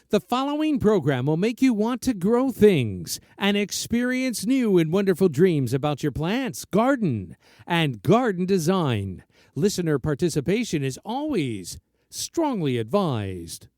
The following program will make you want to grow things and experience new and wonderful dreams about your plants, garden, and garden design. Listener participation is always strongly advised.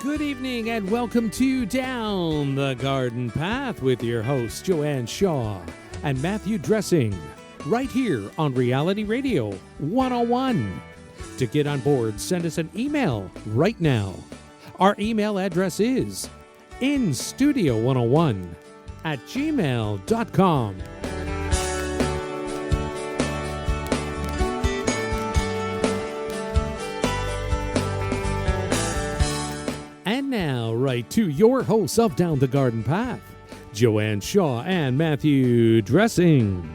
Good evening and welcome to Down the Garden Path with your hosts Joanne Shaw and Matthew Dressing, right here on Reality Radio 101. To get on board, send us an email right now. Our email address is instudio101@gmail.com. And now, right to your hosts of Down the Garden Path, Joanne Shaw and Matthew Dressing.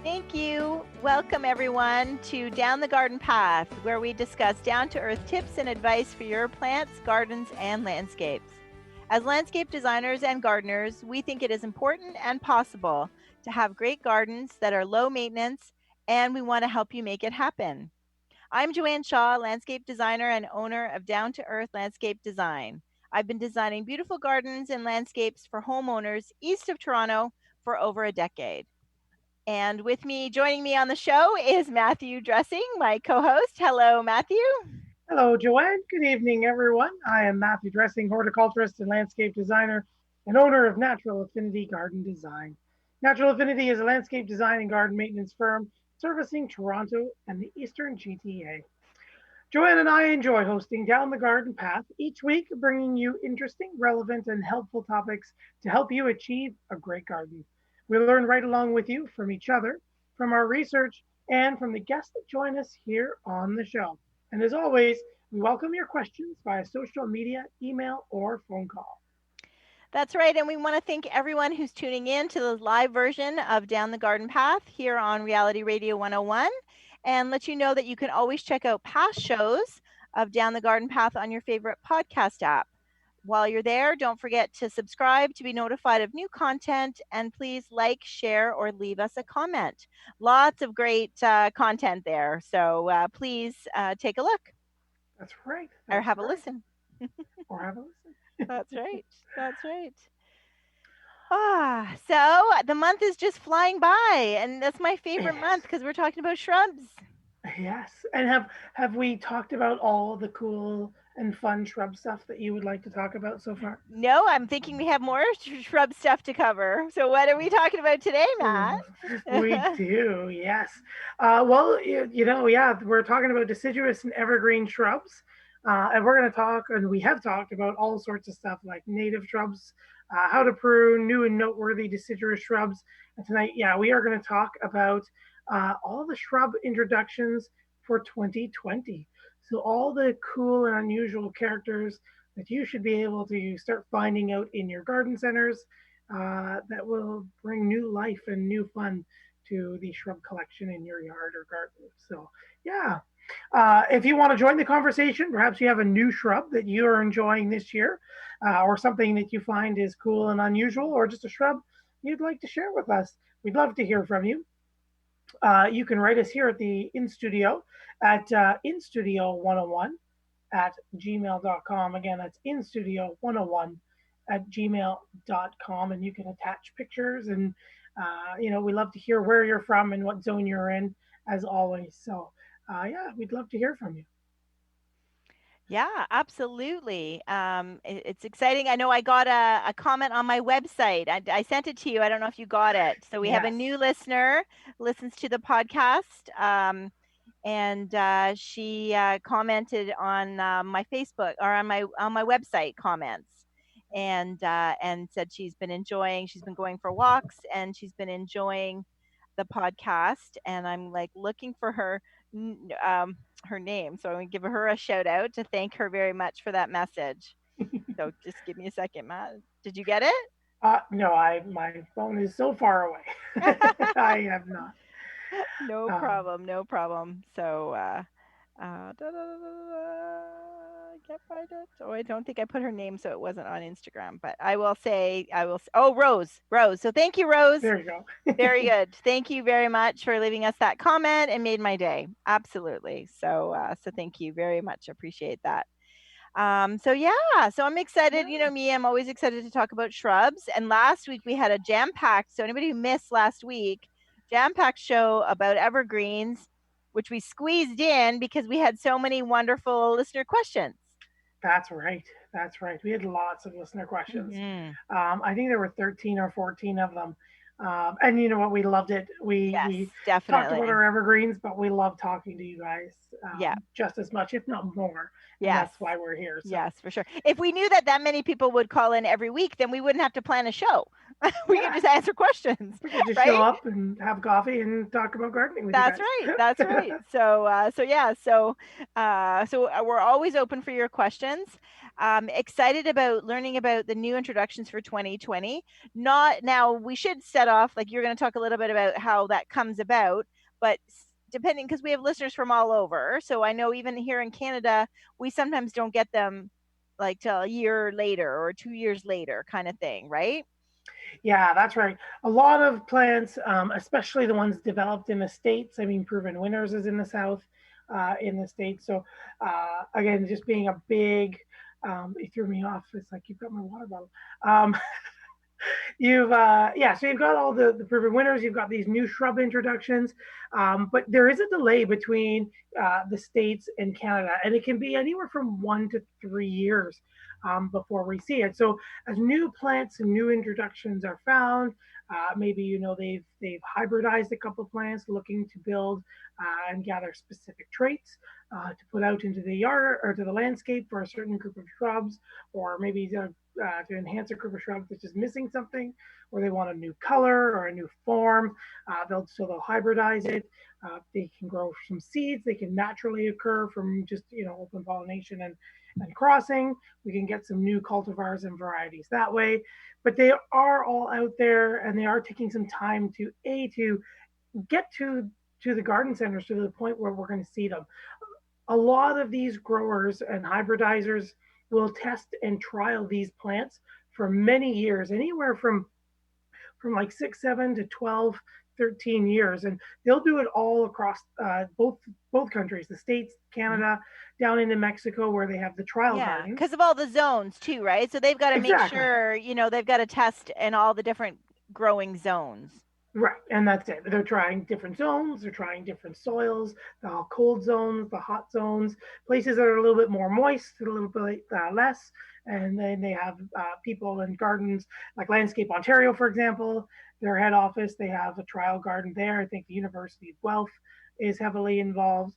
Thank you. Welcome, everyone, to Down the Garden Path, where we discuss down-to-earth tips and advice for your plants, gardens, and landscapes. As landscape designers and gardeners, we think it is important and possible to have great gardens that are low maintenance, and we want to help you make it happen. I'm Joanne Shaw, landscape designer and owner of Down to Earth Landscape Design. I've been designing beautiful gardens and landscapes for homeowners east of Toronto for over a decade. And with me, joining me on the show is Matthew Dressing, my co-host. Hello, Matthew. Hello, Joanne. Good evening, everyone. I am Matthew Dressing, horticulturist and landscape designer and owner of Natural Affinity Garden Design. Natural Affinity is a landscape design and garden maintenance firm servicing Toronto and the Eastern GTA. Joanne and I enjoy hosting Down the Garden Path each week, bringing you interesting, relevant, and helpful topics to help you achieve a great garden. We learn right along with you from each other, from our research, and from the guests that join us here on the show. And as always, we welcome your questions via social media, email, or phone call. That's right. And we want to thank everyone who's tuning in to the live version of Down the Garden Path here on Reality Radio 101, and let you know that you can always check out past shows of Down the Garden Path on your favorite podcast app. While you're there, don't forget to subscribe to be notified of new content, and please like, share, or leave us a comment. Lots of great content there. So please take a look. That's right. Or have a listen. Or have a listen. That's right. That's right. So the month is just flying by, and that's my favorite month because we're talking about shrubs. Yes. And have we talked about all the cool and fun shrub stuff that you would like to talk about so far? No, I'm thinking we have more shrub stuff to cover. So what are we talking about today, Matt? We do, yes. Well, we're talking about deciduous and evergreen shrubs. And we're going to talk, and we have talked about all sorts of stuff like native shrubs, how to prune new and noteworthy deciduous shrubs. And tonight, we are going to talk about all the shrub introductions for 2020. So all the cool and unusual characters that you should be able to start finding out in your garden centers that will bring new life and new fun to the shrub collection in your yard or garden. So, yeah. If you want to join the conversation, perhaps you have a new shrub that you are enjoying this year, or something that you find is cool and unusual, or just a shrub you'd like to share with us. We'd love to hear from you. You can write us here at the in-studio at instudio101@gmail.com. Again, that's instudio101@gmail.com, and you can attach pictures, and we love to hear where you're from and what zone you're in, as always. So we'd love to hear from you. Yeah, absolutely. It's exciting. I know I got a comment on my website. I sent it to you. I don't know if you got it. So we have a new listener, listens to the podcast, and she commented on my Facebook or on my website comments, and said she's been going for walks, and she's been enjoying the podcast, and I'm like looking for her name. So I'm going to give her a shout out to thank her very much for that message. So just give me a second, Matt. Did you get it? No, my phone is so far away. I have not. No Um, problem, no problem. So, I can't find it. Oh, I don't think I put her name, so it wasn't on Instagram. But I will say, oh, Rose, Rose. So thank you, Rose. there you go. Very good. Thank you very much for leaving us that comment and made my day. Absolutely. So, so thank you very much. Appreciate that. So yeah, so I'm excited. You know me, I'm always excited to talk about shrubs. And last week we had a jam-packed. So anybody who missed last week, jam-packed show about evergreens, which we squeezed in because we had so many wonderful listener questions. That's right. That's right. We had lots of listener questions. Mm-hmm. I think there were 13 or 14 of them. And you know what? We loved it. We talked about Definitely. our evergreens, but we love talking to you guys Yeah. just as much, if not more. And Yes. that's why we're here. So. Yes, for sure. If we knew that many people would call in every week, then we wouldn't have to plan a show. We could just answer questions. We could just right? show up and have coffee and talk about gardening with That's you guys. right. That's right. So we're always open for your questions. Excited about learning about the new introductions for 2020. Not now. We should set off like you're going to talk a little bit about how that comes about, but depending because we have listeners from all over. So I know even here in Canada, we sometimes don't get them like till a year later or 2 years later, kind of thing, right? Yeah, that's right. A lot of plants, especially the ones developed in the States, I mean, Proven Winners is in the South, in the States. So, again, just being a big, it threw me off. It's like you've got my water bottle. So you've got all the Proven Winners, you've got these new shrub introductions, but there is a delay between the States and Canada, and it can be anywhere from 1 to 3 years before we see it. So as new plants and new introductions are found, maybe they've hybridized a couple of plants looking to build and gather specific traits to put out into the yard or to the landscape for a certain group of shrubs, or maybe to enhance a group of shrubs that's just missing something, or they want a new color or a new form. They'll hybridize it. They can grow from seeds. They can naturally occur from just open pollination and crossing. We can get some new cultivars and varieties that way. But they are all out there, and they are taking some time to get to the garden centers to the point where we're going to see them. A lot of these growers and hybridizers will test and trial these plants for many years, anywhere from like 6, 7 to 12, 13 years. And they'll do it all across both countries, the States, Canada, down into Mexico, where they have the trial gardens. Because of all the zones too, right? So they've got to make sure, they've got to test in all the different growing zones. Right, and that's it. They're trying different zones. They're trying different soils, the cold zones, the hot zones, places that are a little bit more moist, a little bit less. And then they have people in gardens like Landscape Ontario, for example, their head office. They have a trial garden there. I think the University of Guelph is heavily involved.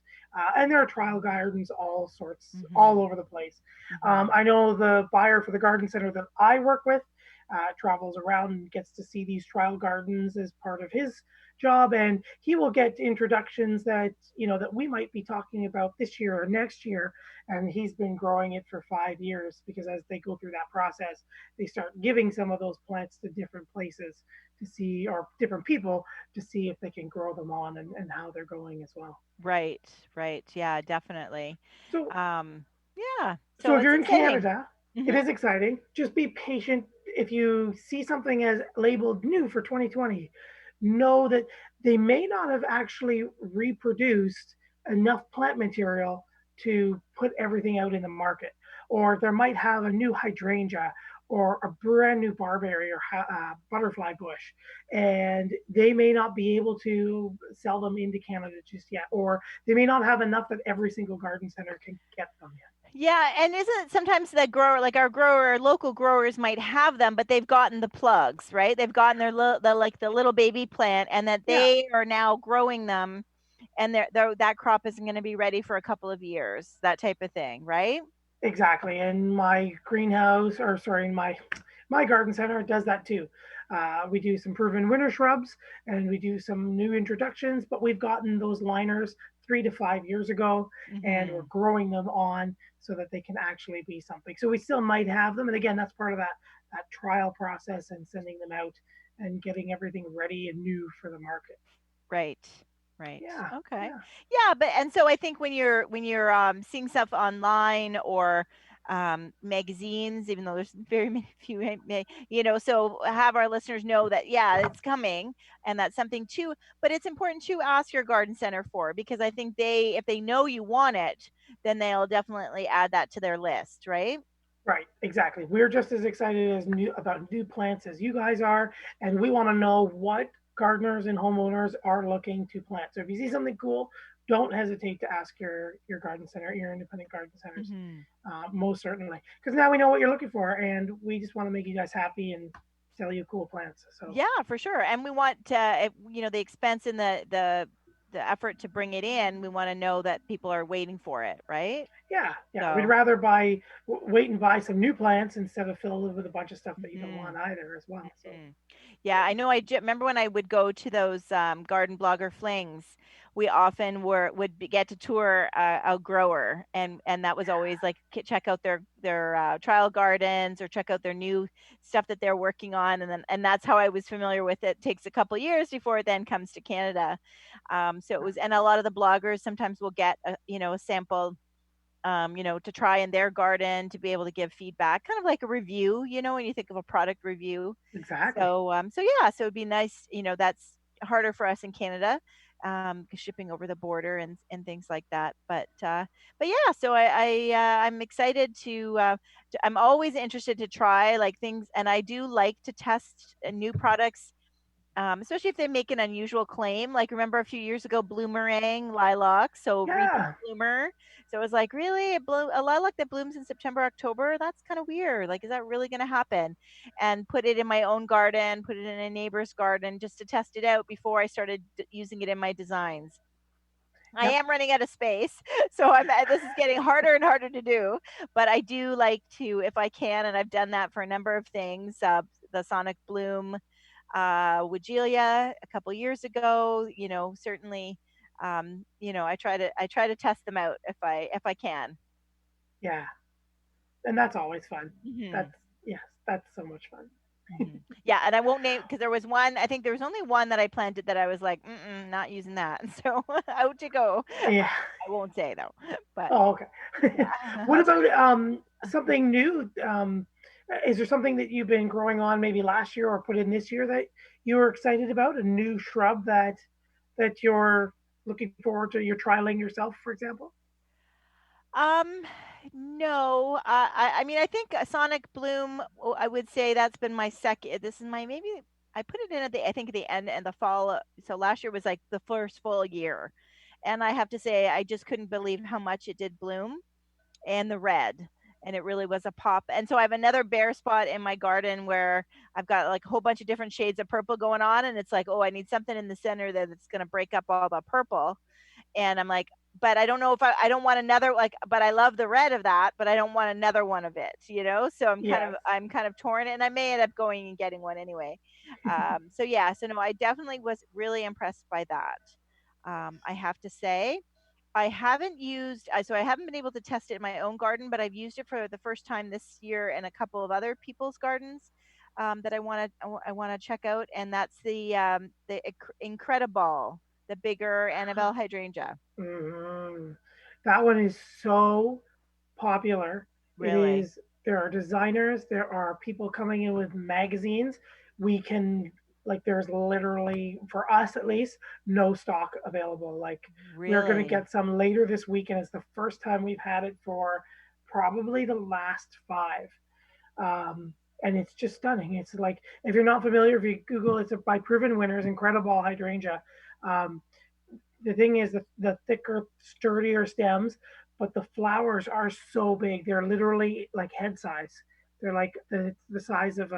And there are trial gardens, all sorts, all over the place. I know the buyer for the garden center that I work with travels around and gets to see these trial gardens as part of his job, and he will get introductions that that we might be talking about this year or next year, and he's been growing it for 5 years, because as they go through that process, they start giving some of those plants to different places to see, or different people to see if they can grow them on and how they're going as well. Right, yeah, definitely. So yeah, so if you're in Canada, it is exciting. Just be patient. If you see something as labeled new for 2020, know that they may not have actually reproduced enough plant material to put everything out in the market. Or there might have a new hydrangea or a brand new barberry or butterfly bush, and they may not be able to sell them into Canada just yet, or they may not have enough that every single garden center can get them yet. Yeah, and isn't it sometimes the grower, like our local growers might have them, but they've gotten the plugs, right? They've gotten their the little baby plant, and that they are now growing them, and that crop isn't going to be ready for a couple of years, that type of thing, right? Exactly. In my greenhouse, or sorry, in my my garden center does that too. We do some proven winter shrubs and we do some new introductions, but we've gotten those liners 3 to 5 years ago and we're Hmm. growing them on so that they can actually be something. So we still might have them. And again, that's part of that trial process and sending them out and getting everything ready and new for the market. Right. Right. Yeah. Okay. Yeah. Yeah, but and so I think when you're seeing stuff online or magazines, even though there's very many few, so have our listeners know that yeah, it's coming and that's something too. But it's important to ask your garden center for because I think if they know you want it, then they'll definitely add that to their list, right? Right, exactly. We're just as excited as new about new plants as you guys are, and we want to know what gardeners and homeowners are looking to plant. So if you see something cool, don't hesitate to ask your garden center, your independent garden centers. Hmm. Most certainly, because now we know what you're looking for, and we just want to make you guys happy and sell you cool plants. So Yeah, for sure. And we want the expense and the effort to bring it in. We want to know that people are waiting for it, right? yeah, yeah, we'd So, rather wait and buy some new plants instead of fill it with a bunch of stuff that you don't hmm want either as well. So hmm yeah, I know. Remember when I would go to those garden blogger flings. We often get to tour a grower, and that was always like check out their trial gardens or check out their new stuff that they're working on, and that's how I was familiar with it. It takes a couple years before it then comes to Canada. So it was, and a lot of the bloggers sometimes will get a sample to try in their garden to be able to give feedback, kind of like a review, when you think of a product review. exactly. So yeah, so it'd be nice, that's harder for us in Canada, 'cause shipping over the border and things like that. But yeah, so I'm excited I'm always interested to try like things, and I do like to test new products, especially if they make an unusual claim. Like remember a few years ago, bloomerang lilac, so repeat Yeah, bloomer. So it was like, really, a lilac that blooms in September, October? That's kind of weird. Like, is that really going to happen? And put it in my own garden, put it in a neighbor's garden, just to test it out before I started using it in my designs. I yep. am running out of space, so this is getting harder and harder to do. But I do like to, if I can, and I've done that for a number of things. The Sonic Bloom Wigelia a couple years ago. Certainly, I try to test them out if I can. Yeah, and that's always fun. That's Hmm. yes, that's so much fun. Hmm. Yeah, and I won't name because there was one. I think there was only one that I planted that I was like, mm-mm, not using that. So out to go. Yeah. I won't say though, but Oh, okay. yeah. What about something new? Is there something that you've been growing on maybe last year or put in this year that you were excited about? A new shrub that you're looking forward to? You're trialing yourself, for example. Um, no. I mean, I think Sonic Bloom. I would say that's been my second. This is my maybe. I put it in I think at the end and the fall. So last year was like the first full year, and I have to say I just couldn't believe how much it did bloom and the red. And it really was a pop. And so I have another bare spot in my garden where I've got like a whole bunch of different shades of purple going on. And it's like, oh, I need something in the center that's going to break up all the purple. And I'm like, but I don't know if I don't want another like, but I love the red of that, but I don't want another one of it. So I'm kind of Yes. I'm kind of torn, and I may end up going and getting one anyway. So yeah, so no, I definitely was really impressed by that. I have to say, I haven't so I haven't been able to test it in my own garden, but I've used it for the first time this year in a couple of other people's gardens that I want to check out, and that's the Incredible, the bigger Annabelle hydrangea. Mhm. That one is so popular. It Really? is, there are designers, there are people coming in with magazines. We can, like, there's literally, for us at least, no stock available. Like, we're going to Really? get some later this week, and it's the first time we've had it for probably the last five. And it's just stunning. It's like, if you're not familiar, if you Google, it's by Proven Winners, Incredible Hydrangea. Um, the thing is the thicker, sturdier stems, but the flowers are so big. They're literally like head size. They're like the size of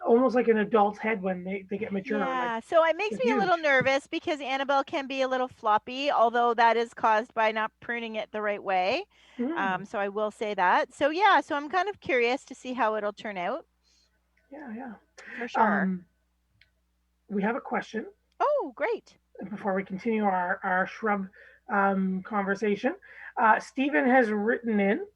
almost like an adult's head when they get mature. Like Yeah. So it makes they're me a little huge. nervous because Annabelle can be a little floppy, although that is caused by not pruning it the right way. Mm. So I will say that. So yeah, so I'm kind of curious to see how it'll turn out. Yeah. for sure. Um, we have a question Oh, great. before we continue our shrub conversation. Stephen has written in,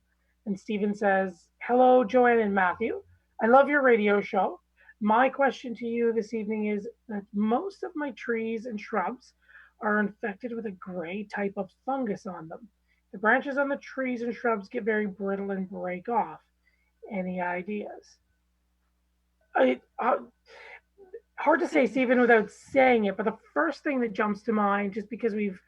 and Stephen says, "Hello, Joanne and Matthew. I love your radio show. My question to you this evening is that most of my trees and shrubs are infected with a gray type of fungus on them. The branches on the trees and shrubs get very brittle and break off. Any ideas?" I, hard to say, Stephen, without saying it, but the first thing that jumps to mind, just because we've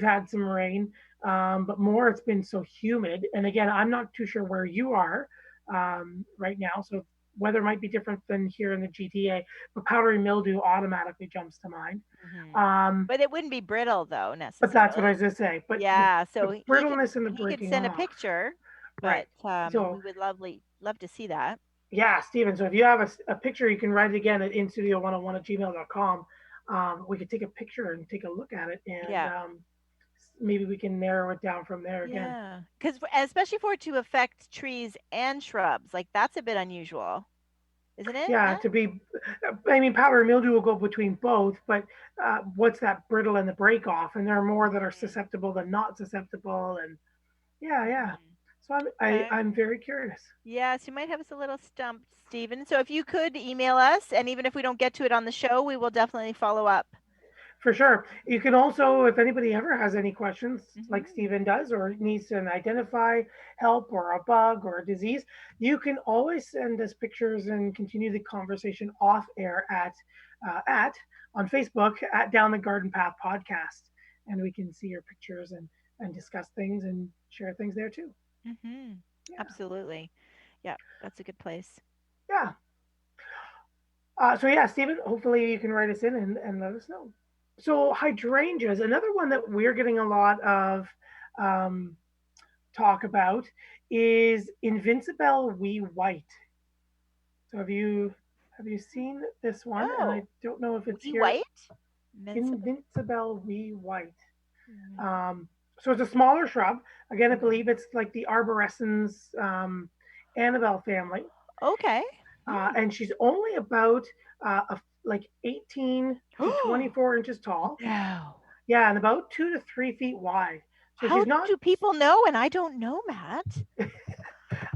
had some rain, but more it's been so humid. And again, I'm not too sure where you are right now, so weather might be different than here in the GTA. But powdery mildew automatically jumps to mind. Hmm. Um, But it wouldn't be brittle though but that's what I necessarily. was going to say. But Yeah, so the brittleness and the he could breaking send a off, picture, right? but So we would love to see that. yeah, Steven. So if you have a picture, you can write it again at instudio101 at gmail.com. We could take a picture and take a look at it, and Yeah. maybe we can narrow it down from there again. Yeah, because especially for it to affect trees and shrubs, like that's a bit unusual, isn't it, Yeah, Matt? I mean, powder mildew will go between both, but what's that brittle and the break off? And there are more that are Hmm. susceptible than not susceptible, and yeah. Hmm. So Okay. I'm very curious. Yes, you might have us a little stumped, Stephen. So if you could email us, and even if we don't get to it on the show, we will definitely follow up. For sure. You can also, if anybody ever has any questions, like Hmm. Stephen does, or needs to identify help or a bug or a disease, you can always send us pictures and continue the conversation off air at on Facebook at Down the Garden Path Podcast, and we can see your pictures and discuss things and share things there too. Hmm. Yeah, Absolutely. Yeah, that's a good place. yeah. So yeah, Stephen, hopefully you can write us in and let us know. So hydrangeas, another one that we're getting a lot of um, talk about is Invincible Wee White. So have you seen this one? And I Oh, don't know if it's wee here. white? Invincible. Invincible Wee White. Wee- Um, so it's a smaller shrub. Again, I Okay. believe it's like the arborescens Annabelle family, Okay. and she's only about like 18 to Hmm. 24 inches tall. No. Yeah, and about 2 to 3 feet wide. So How she's not. do people know and I don't know, Matt?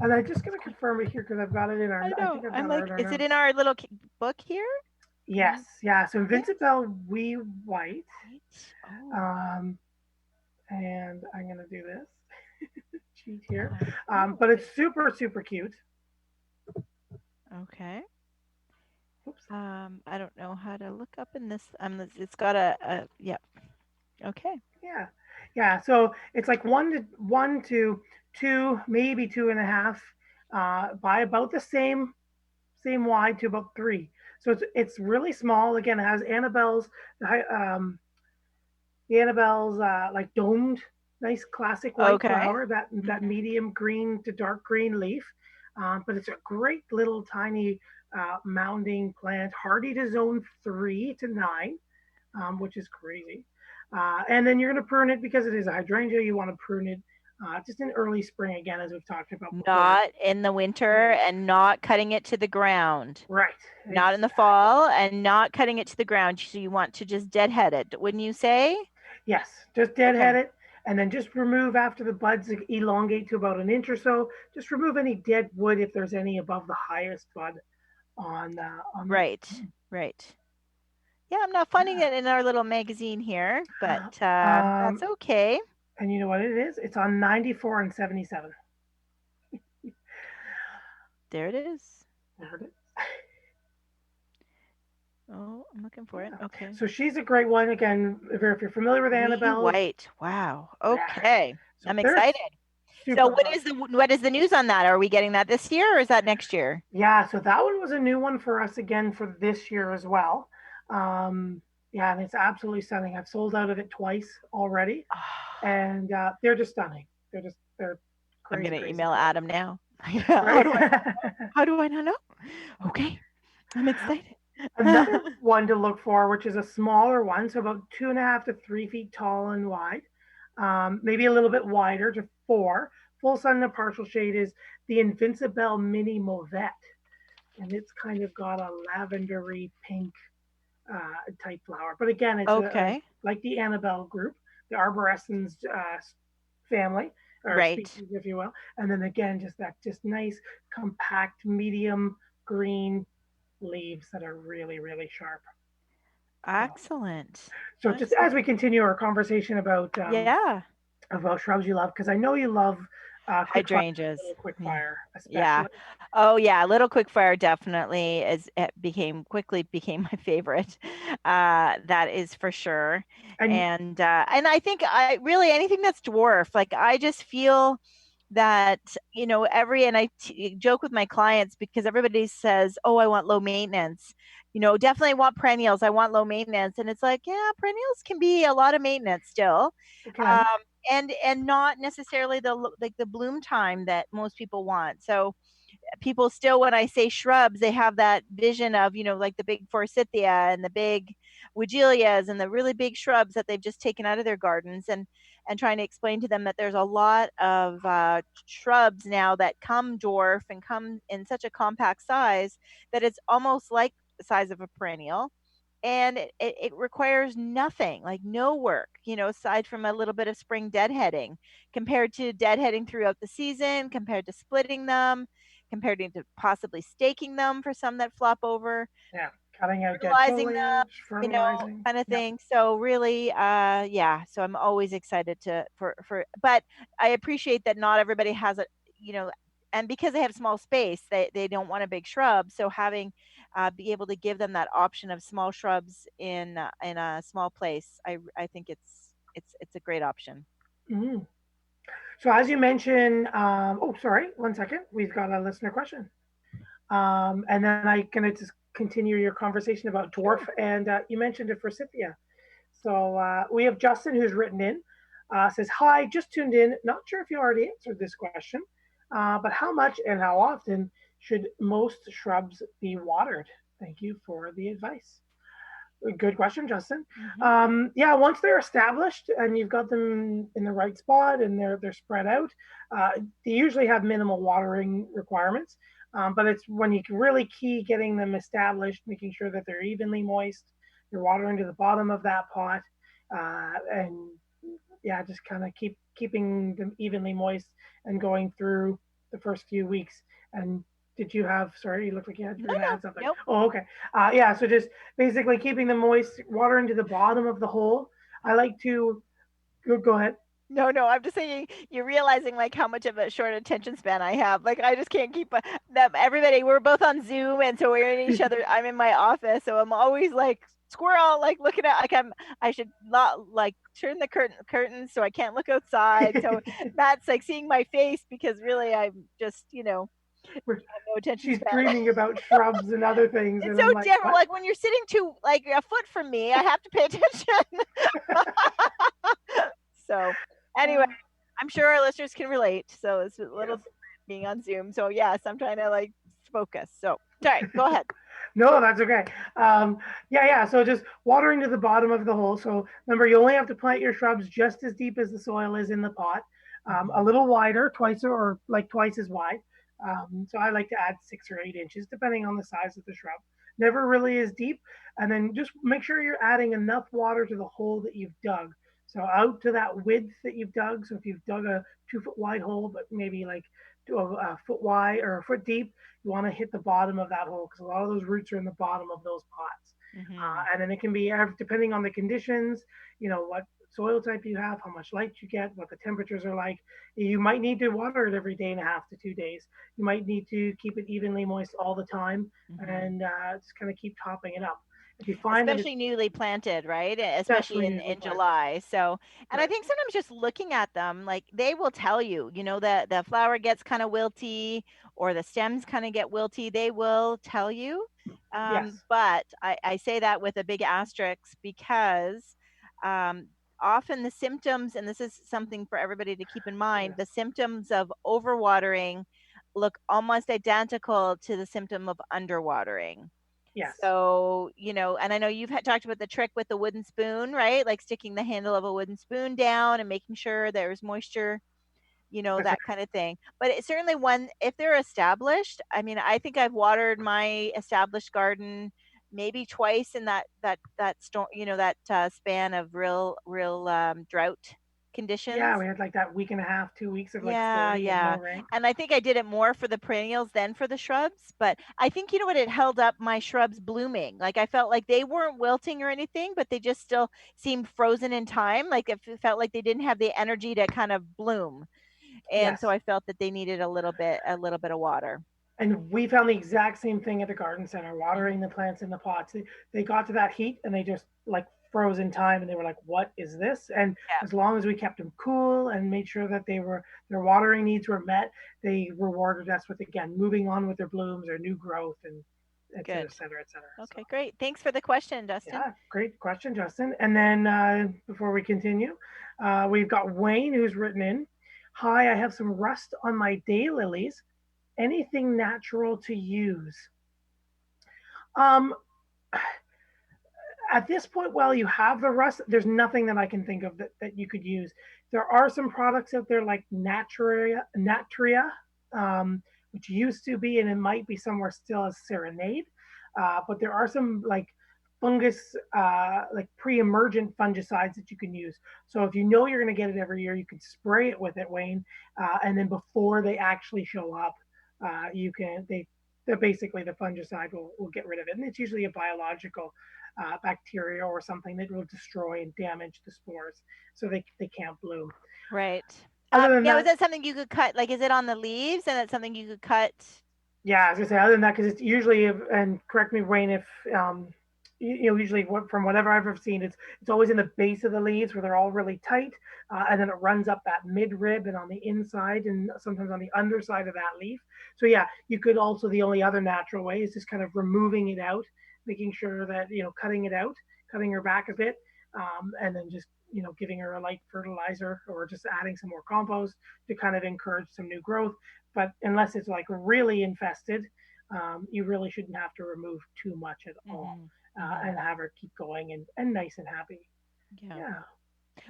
And I'm just gonna confirm it here because I've got it in our. I I know. think I've I'm got it like, in our is it notes. in our little book here? Yes, In yeah. So it? Invincible Wee White. Right. Oh. Um, and I'm gonna do this cheat here. Oh. But it's super cute. Okay. Oops. I don't know how to look up in this. It's got yeah. Okay. Yeah, yeah. So it's like one to two, maybe 2.5, by about the same wide to about 3. So it's really small. Again, it has um, the Annabelle's like domed, nice classic white Okay. flower, that Hmm. medium green to dark green leaf. But it's a great little tiny mounding plant, hardy to zone 3 to 9, which is crazy. And then you're going to prune it because it is a hydrangea. You want to prune it just in early spring again, as we've talked about before. Not in the winter and not cutting it to the ground. Right. Not in the fall and not cutting it to the ground. So you want to just deadhead it, wouldn't you say? Yes, just deadhead Okay. it, and then just remove after the buds elongate to about an inch or so. Just remove any dead wood if there's any above the highest bud on the. Right. Right. Yeah, I'm not finding it in our little magazine here, but Yeah. that's okay. And you know what it is? It's on 94 and 77. There it is. There it is. Oh, I'm looking for it. Yeah. Okay. So she's a great one. Again, if you're familiar with Wee Annabelle's, white. Wow. yeah. Okay. So I'm they're excited. So super what fun. is the news on that? Are we getting that this year or is that next year? Yeah, so that one was a new one for us again for this year as well. Yeah, and it's absolutely stunning. I've sold out of it twice already, and they're just stunning. They're I'm crazy, gonna crazy email cool. Adam now. Right. How do I not know? Okay. I'm excited. Another one to look for, which is a smaller one, so about 2.5 to 3 feet tall and wide, maybe a little bit wider to 4. Full sun and partial shade is the Invincible Mini Mauvette. and it's kind of got a lavendery pink type flower. But again, it's a Okay. like the Annabelle group, the arborescens family or Right. species, if you will. And then again, just that just nice, compact, medium green leaves that are really, really sharp. So, Excellent. so just as Excellent. we continue our conversation Yeah. about shrubs you love, because I know you love quick fire, Hydrangeas. little quick Yeah. fire, Yeah. especially. Oh yeah, Little Quickfire definitely is it became quickly became my favorite. That is for sure. And And I think I really anything that's dwarf, like I just feel that every and joke with my clients because everybody says, "Oh, I want low maintenance." Definitely want perennials. I want low maintenance, and it's like, yeah, perennials can be a lot of maintenance still, again, um, and not necessarily like the bloom time that most people want. So people still, when I say shrubs, they have that vision of like the big forsythia and the big woodgelias and the really big shrubs that they've just taken out of their gardens, and trying to explain to them that there's a lot of shrubs now that come dwarf and come in such a compact size that it's almost like the size of a perennial, and it requires nothing, like no work, aside from a little bit of spring deadheading, compared to deadheading throughout the season, compared to splitting them, compared to possibly staking them for some that flop over, yeah, cutting out dead fertilizing them, foliage, fertilizing. kind of Yep. thing. So really, yeah. So I'm always excited but I appreciate that not everybody has you know, and because they have small space, they don't want a big shrub. So having be able to give them that option of small shrubs in a small place, I think it's a great option. Mm. So as you mentioned, oh, sorry, one second. We've got a listener question. And then I can just continue your conversation about dwarf. Sure. And you mentioned it for Scythia. So we have Justin who's written in, says, "Hi, just tuned in. Not sure if you already answered this question, but how much and how often should most shrubs be watered? Thank you for the advice." Good question, Justin. Hmm. Yeah, once they're established and you've got them in the right spot and they're spread out, they usually have minimal watering requirements. But it's when you can really key getting them established, making sure that they're evenly moist. You're watering to the bottom of that pot, and yeah, just kind of keeping them evenly moist and going through the first few weeks. And did you have? Sorry, you look like you No, were going to no, add something. nope. Oh, okay. Yeah, so just basically keeping them moist, water into the bottom of the hole. I like to go ahead. No, no, I'm just saying you're realizing like how much of a short attention span I have. Like I just can't keep them. Everybody, we're both on Zoom, and so we're in each other. I'm in my office, so I'm always like squirrel, like looking at like I should not like turn the curtains so I can't look outside. So Matt's like seeing my face because really I'm just have no attention She's span. dreaming about shrubs and other things, It's and so I'm like, different. what? Like when you're sitting like a foot from me, I have to pay attention. So anyway, I'm sure our listeners can relate. So it's a little Yes. different being on Zoom. So yes, I'm trying to like focus. So sorry, go ahead. No, that's okay. Um, yeah. So just watering to the bottom of the hole. So remember, you only have to plant your shrubs just as deep as the soil is in the pot, a Mhm. little wider, twice or like twice as wide. So I like to add 6 or 8 inches, depending on the size of the shrub. Never really as deep. And then just make sure you're adding enough water to the hole that you've dug. So out to that width that you've dug. So if you've dug a 2 foot wide hole, but maybe like a foot wide or a foot deep, you want to hit the bottom of that hole because a lot of those roots are in the bottom of those pots. Mhm. And then it can be depending on the conditions, what soil type you have, how much light you get, what the temperatures are like. You might need to water it every day and a half to 2 days. You might need to keep it evenly moist all the time Mhm. and just kind of keep topping it up. If you find that it's Especially newly planted, right? Especially especially in newly planted, July. So, and I right? think sometimes just looking at them, like they will tell you, that the flower gets kind of wilty or the stems kind of get wilty. They will tell you. Yes, But I say that with a big asterisk because um, often the symptoms, and this is something for everybody to keep in mind, yes, the symptoms of overwatering look almost identical to the symptom of underwatering. yes. So, and I know you've talked about the trick with the wooden spoon, right? Like sticking the handle of a wooden spoon down and making sure there's moisture That's that kind of thing. But it certainly when if they're established, I mean, I think I've watered my established garden maybe twice in that storm, that span of real drought yeah, conditions. we had like that week and a half, 2 weeks of like Yeah, 40 and no yeah. rain. And I think I did it more for the perennials than for the shrubs. But I think, you know what, it held up my shrubs blooming. Like I felt like they weren't wilting or anything, but they just still seemed frozen in time. Like it felt like they didn't have the energy to kind of bloom. And so Yes. I felt that they needed a little bit of water. And we found the exact same thing at the garden center, Hmm. watering the plants in the pots. They got to that heat and they just like froze in time and they were like, what is this? And Yeah, as long as we kept them cool and made sure that their watering needs were met, they rewarded us with again moving on with their blooms or new growth and et cetera, good. et cetera, et cetera. So Okay, great. Thanks for the question, Dustin. yeah, great question, Justin. And then before we continue, we've got Wayne who's written in. Hi, I have some rust on my daylilies. Anything natural to use? Um, at this point, while you have the rust, there's nothing that I can think of that you could use. There are some products out there like Natria, which used to be, and it might be somewhere still as Serenade. But there are some like fungus, like pre-emergent fungicides that you can use. So if you know you're going to get it every year, you can spray it with it, Wayne, and then before they actually show up, you can they're basically the fungicide will get rid of it, and it's usually a biological bacteria or something that will destroy and damage the spores, so they can't bloom. Right. Other than Yeah, was that, that something you could cut? Like, is it on the leaves and it's something you could cut? yeah, as I say, other than that, because it's usually, and correct me, Wayne, if usually from whatever I've ever seen, it's always in the base of the leaves where they're all really tight, and then it runs up that mid rib and on the inside and sometimes on the underside of that leaf. So yeah, you could also the only other natural way is just kind of removing it out, making sure that cutting it out, cutting her back a bit, and then just giving her a light fertilizer or just adding some more compost to kind of encourage some new growth. But unless it's like really infested, you really shouldn't have to remove too much at all, Hmm. Hmm. and have her keep going and nice and happy. Yeah. Yeah.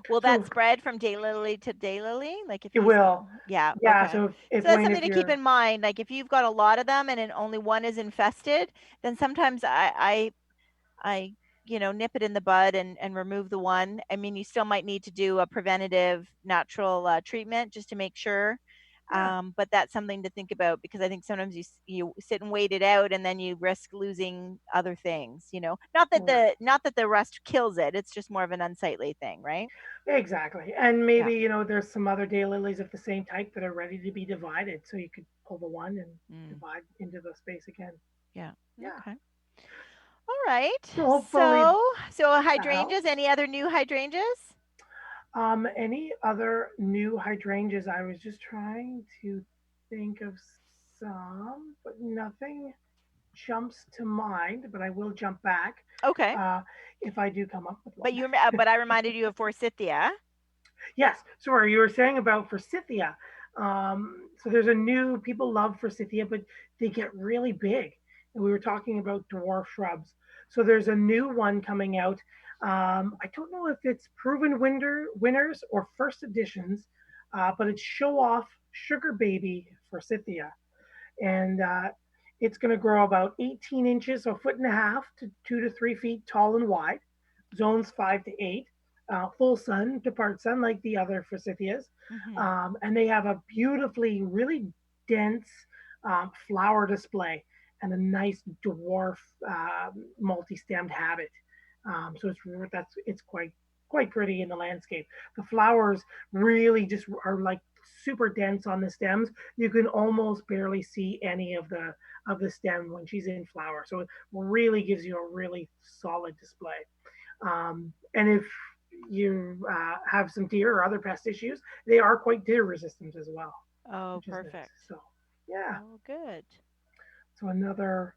Will that So spread from daylily to daylily? Like if it you will. yeah, Yeah. okay. So So if that's Wayne, something if to keep you're in mind. Like if you've got a lot of them and then only one is infested, then sometimes I nip it in the bud and remove the one. I mean, you still might need to do a preventative natural treatment just to make sure. yeah, But that's something to think about because I think sometimes you sit and wait it out and then you risk losing other things. right. Not that the rust kills it. It's just more of an unsightly thing, right? Exactly. And Yeah. maybe there's some other daylilies of the same type that are ready to be divided, so you could pull the one and Mm, divide into the space again. yeah. Yeah. Okay. All right. So hopefully So that hydrangeas. helps. Any other new hydrangeas? Any other new hydrangeas? I was just trying to think of some, but nothing jumps to mind. But I will jump back Okay. uh, if I do come up with But one. but I reminded you of forsythia. Yes, sorry, you were saying about forsythia. So there's a new people love forsythia, but they get really big. And we were talking about dwarf shrubs. So there's a new one coming out. I don't know if it's proven winners or first editions, but it's show off sugar baby forsythia, and it's going to grow about 18 inches, so a foot and a half to 2 to 3 feet tall and wide, zones 5 to 8, full sun to part sun like the other forsythias. Hmm. And they have a beautifully, really dense flower display and a nice dwarf multi-stemmed habit. So it's quite pretty in the landscape. The flowers really just are like super dense on the stems. You can almost barely see any of the stem when she's in flower. So it really gives you a really solid display. And if you have some deer or other pest issues, they are quite deer resistant as well, Oh, which is nice. perfect. So yeah, Oh, good. so another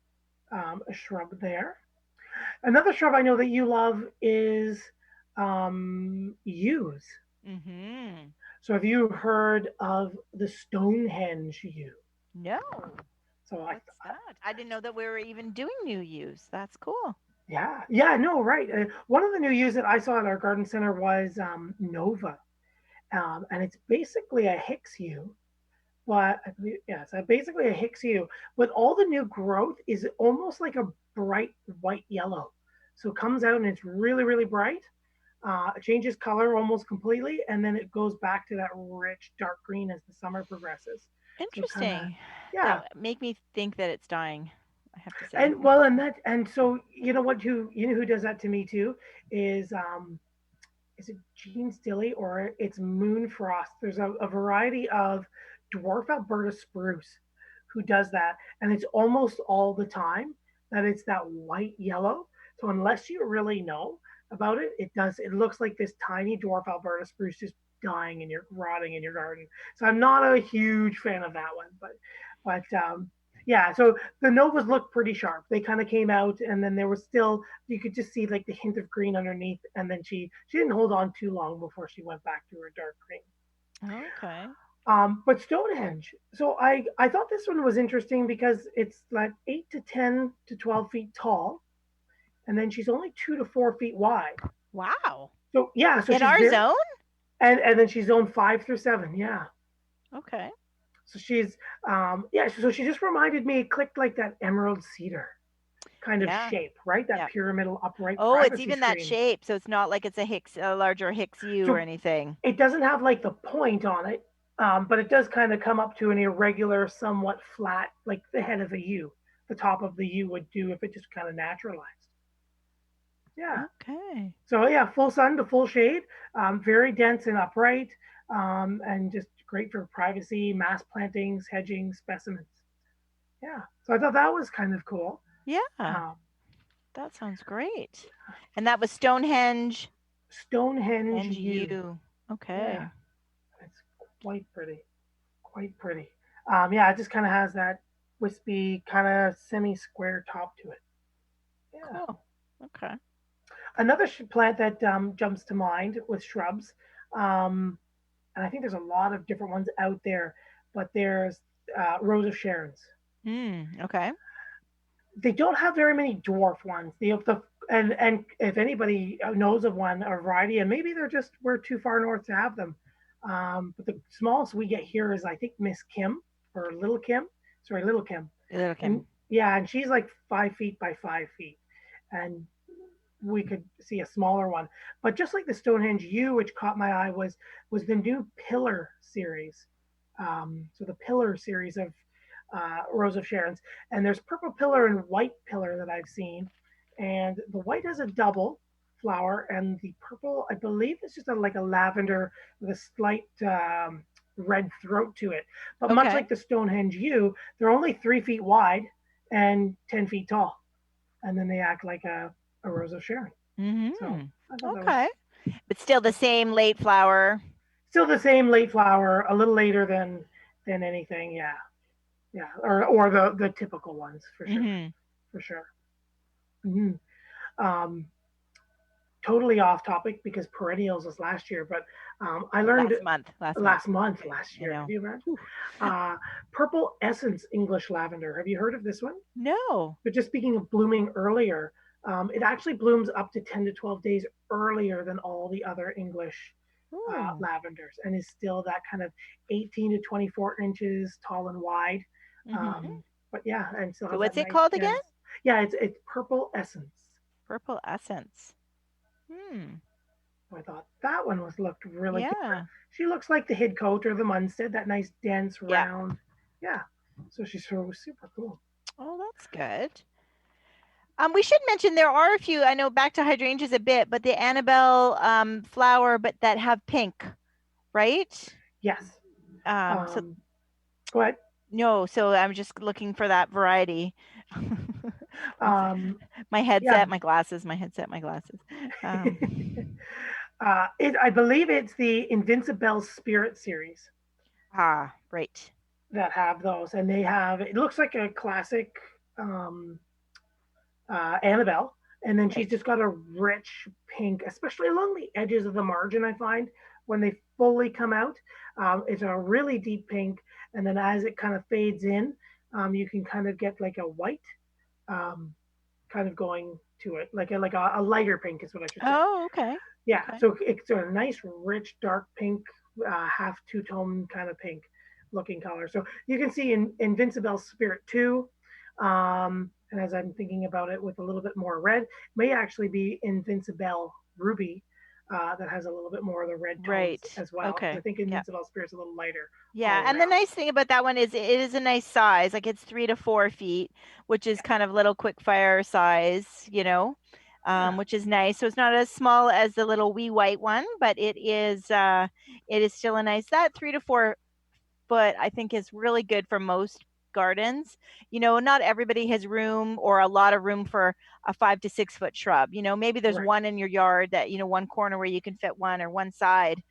a shrub there. Another shrub I know that you love is yews. Hmm. So have you heard of the Stonehenge yew? No. So What's that? I didn't know that we were even doing new use. That's cool. yeah, no, right. One of the new yews that I saw at our garden center was Nova, And it's basically a Hicks hue. But I believe, yeah, so basically a Hicks hue. But all the new growth is almost like a bright white yellow. So it comes out and it's really, really bright. It changes color almost completely, and then it goes back to that rich dark green as the summer progresses. So kind of, Interesting. yeah. That make me think that it's dying, I have to say. And well, and so you know what? Who does that to me too is it Gene Stilly or it's Moonfrost? There's a variety of dwarf Alberta spruce who does that, and it's almost all the time that it's that white yellow. So unless you really know about it, it does. It looks like this tiny dwarf Alberta spruce just dying and you're rotting in your garden. So I'm not a huge fan of that one, but yeah. So the novas look pretty sharp. They kind of came out, and then there was still you could just see like the hint of green underneath, and then she didn't hold on too long before she went back to her dark green. Okay. But Stonehenge. So I thought this one was interesting because it's like 8 to 10 to 12 feet tall, and then she's only 2 to 4 feet wide. Wow. So yeah, so In she's our very, zone? and then she's zone 5 through 7. Yeah. Okay. So she's yeah. So she just reminded me. It clicked like that emerald cedar kind of Yeah. shape, right? That Yeah. pyramidal upright Oh, it's privacy even that screen. shape, so it's not like it's a larger Hicks U or So anything. it doesn't have like the point on it, but it does kind of come up to an irregular, somewhat flat, like the head of a U. The top of the U would do if it just kind of naturalized. Yeah. Okay. So yeah, full sun to full shade, very dense and upright, and just great for privacy, mass plantings, hedging, specimens. Yeah. So I thought that was kind of cool. Yeah. Um, That sounds great. And that was Stonehenge Stonehenge and U. U. Yeah, Okay. it's quite pretty. Quite pretty. Yeah, it just kind of has that wispy, kind of semi-square top to it. Yeah. Cool. Okay. Another plant that jumps to mind with shrubs, um, and I think there's a lot of different ones out there, but there's Rose of Sharon's. Okay. They don't have very many dwarf ones. And if anybody knows of one, a variety, and maybe they're just we're too far north to have them. But the smallest we get here is I think Miss Kim or Little Kim. Sorry, Little Kim. Little And Kim. yeah, and she's like 5 feet by 5 feet, and we could see a smaller one. But just like the Stonehenge U, which caught my eye, was the new Pillar series. So the Pillar series of Rose of Sharon's, and there's purple pillar and white pillar that I've seen, and the white has a double flower, and the purple, I believe, it's just like a lavender with a slight red throat to it. But much Okay. like the Stonehenge U, they're only 3 feet wide and 10 feet tall, and then they act like a Rose of Sharon. So I thought that was Okay. But still the same late flower. still the same late flower, a little later than anything. Yeah, yeah, or the typical ones for sure, for sure. Mm-hmm. Um, totally off topic because perennials was last year, but I learned Last month. last I year. know. Have you imagine? Purple essence English lavender. Have you heard of this one? No. But just speaking of blooming earlier, it actually blooms up to 10 to 12 days earlier than all the other English lavenders and is still that kind of 18 to 24 inches tall and wide. But yeah, and still So has what's that it nice called dense. again? Yeah, it's purple essence. Purple essence. So I thought that one looked really Yeah. cute. She looks like the Hidcote or the Munstead, that nice dense Yeah. round. Yeah. So she's super cool. Oh, that's good. We should mention there are a few. I know back to hydrangeas a bit, but the Annabelle flower, but that have pink, right? Yes. So go ahead. no, so I'm just looking for that variety. My headset, my glasses, my headset, my glasses. I believe it's the Invincible Spirit series. Right. That have those, and they have. It looks like a classic Annabelle, and then she's just got a rich pink, especially along the edges of the margin. I find when they fully come out, it's a really deep pink, and then as it kind of fades in, you can kind of get like a white kind of going to it, like a lighter pink is what I should say. Oh, okay. Yeah, Okay. so it's a nice, rich, dark pink half two-tone kind of pink looking color. So you can see in Invincible Spirit 2, and as I'm thinking about it with a little bit more red, may actually be Invincible Ruby that has a little bit more of the red tones Right. as well. Okay. I think Yeah. Invincible Spirit's a little lighter Yeah, all and the around. nice thing about that one is it is a nice size. Like it's 3 to 4 feet, which is kind of little quick fire size, Yeah, which is nice. So it's not as small as the little wee white one, but it is still a nice that 3 to 4 foot. I think is really good for most gardens. Not everybody has room or a lot of room for a 5 to 6 foot shrub. Maybe there's right. one in your yard that one corner where you can fit one or one side,